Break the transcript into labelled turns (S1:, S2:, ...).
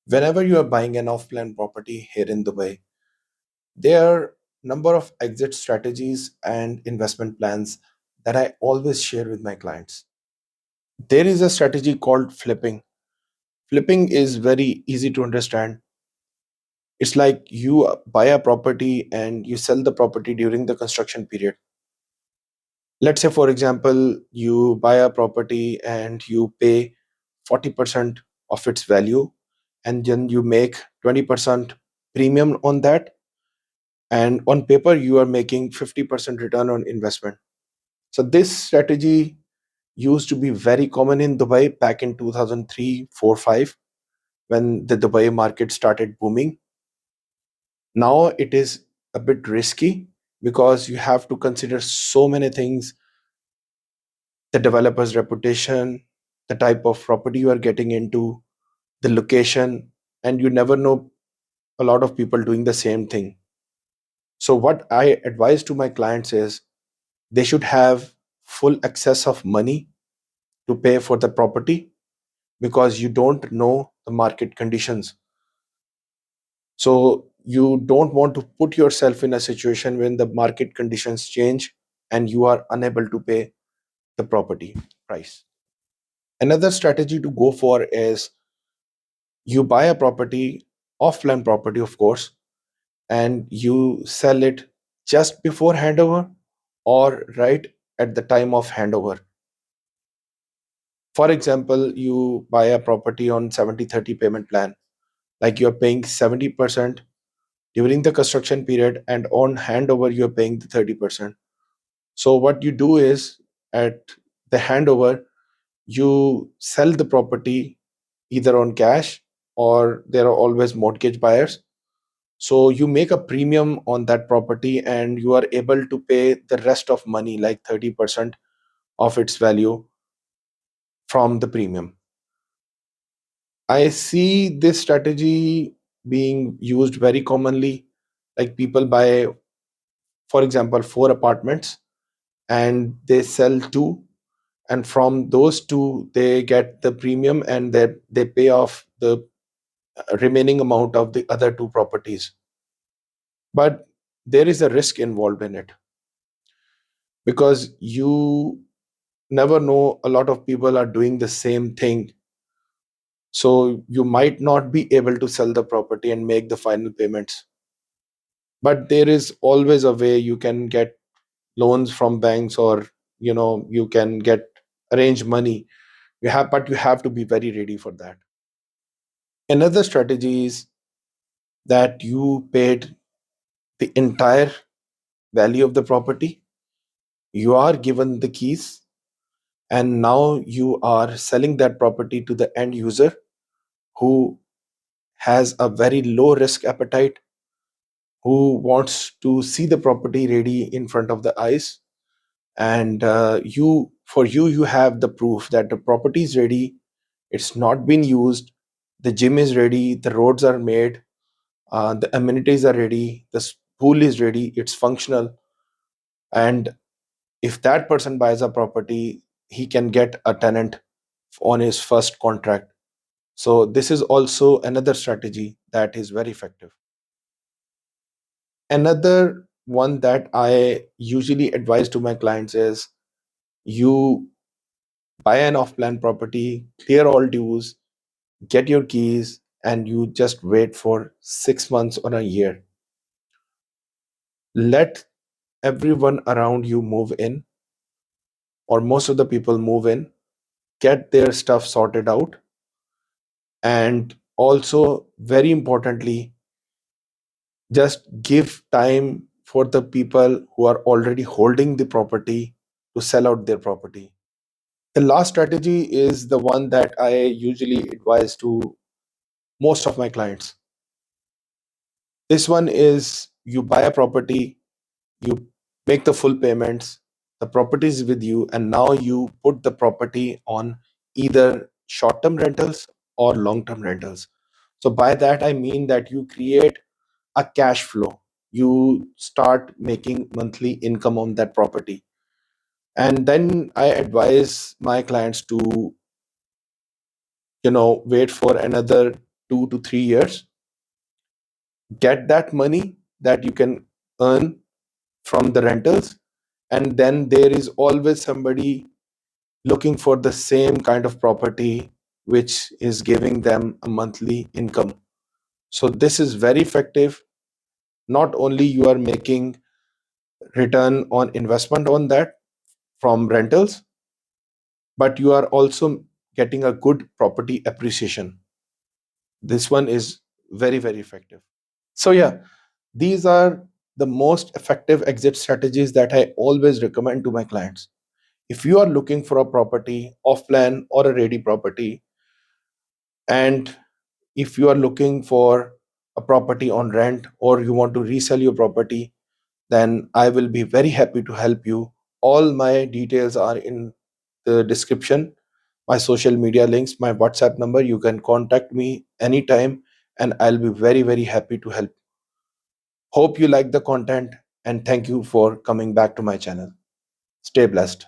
S1: Whenever you are buying an off-plan property here in Dubai, there are number of exit strategies and investment plans that I always share with my clients. There is a strategy called flipping. Flipping is very easy to understand. It's like you buy a property and you sell the property during the construction period. Let's say, for example, you buy a property and you pay 40% of its value, and then you make 20% premium on that. And on paper, you are making 50% return on investment. So, this strategy used to be very common in Dubai back in 2003, 4, 5, when the Dubai market started booming. Now it is a bit risky because you have to consider so many things: the developer's reputation, the type of property you are getting into, the location, and you never know a lot of people doing the same thing. So, what I advise to my clients is they should have full access of money to pay for the property because you don't know the market conditions. So, you don't want to put yourself in a situation when the market conditions change and you are unable to pay the property price. Another strategy to go for is you buy a property, off-plan property, of course, and you sell it just before handover or right at the time of handover. For example, you buy a property on 70/30 payment plan, like you're paying 70% during the construction period, and on handover, you're paying the 30%. So, what you do is at the handover, you sell the property either on cash or there are always mortgage buyers. So you make a premium on that property and you are able to pay the rest of money, like 30% of its value from the premium. I see this strategy being used very commonly. Like people buy, for example, four apartments and they sell two, and from those two they get the premium and they pay off the remaining amount of the other two properties. But there is a risk involved in it because you never know, a lot of people are doing the same thing. So you might not be able to sell the property and make the final payments. But there is always a way you can get loans from banks, or you can get arrange money. But you have to be very ready for that. Another strategy is that you paid the entire value of the property. You are given the keys, and now you are selling that property to the end user who has a very low risk appetite, who wants to see the property ready in front of the eyes. And you have the proof that the property is ready, it's not been used, the gym is ready, the roads are made, the amenities are ready, the pool is ready, it's functional. And if that person buys a property, he can get a tenant on his first contract. So this is also another strategy that is very effective. Another one that I usually advise to my clients is you buy an off plan property, clear all dues, get your keys, and you just wait for 6 months or a year. Let everyone around you move in, or most of the people move in, get their stuff sorted out, and also, very importantly, just give time for the people who are already holding the property to sell out their property. The last strategy is the one that I usually advise to most of my clients. This one is you buy a property, you make the full payments, the property is with you, and now you put the property on either short term rentals or long term rentals. So, by that, I mean that you create a cash flow. You start making monthly income on that property. And then I advise my clients to wait for another 2 to 3 years, get that money that you can earn from the rentals, and then there is always somebody looking for the same kind of property which is giving them a monthly income. So this is very effective. Not only you are making return on investment on that from rentals, but you are also getting a good property appreciation. This one is very, very effective. So yeah, these are the most effective exit strategies that I always recommend to my clients. If you are looking for a property off plan or a ready property, and if you are looking for a property on rent or you want to resell your property, then I will be very happy to help you. All my details are in the description, my social media links, my WhatsApp number. You can contact me anytime and I'll be very, very happy to help. Hope you like the content and thank you for coming back to my channel. Stay blessed.